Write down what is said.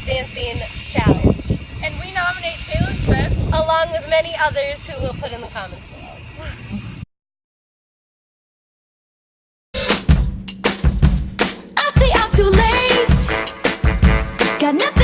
dancing challenge, And we nominate Taylor Swift. along with many others who we'll put in the comments below. I say I'm too late. Got nothing.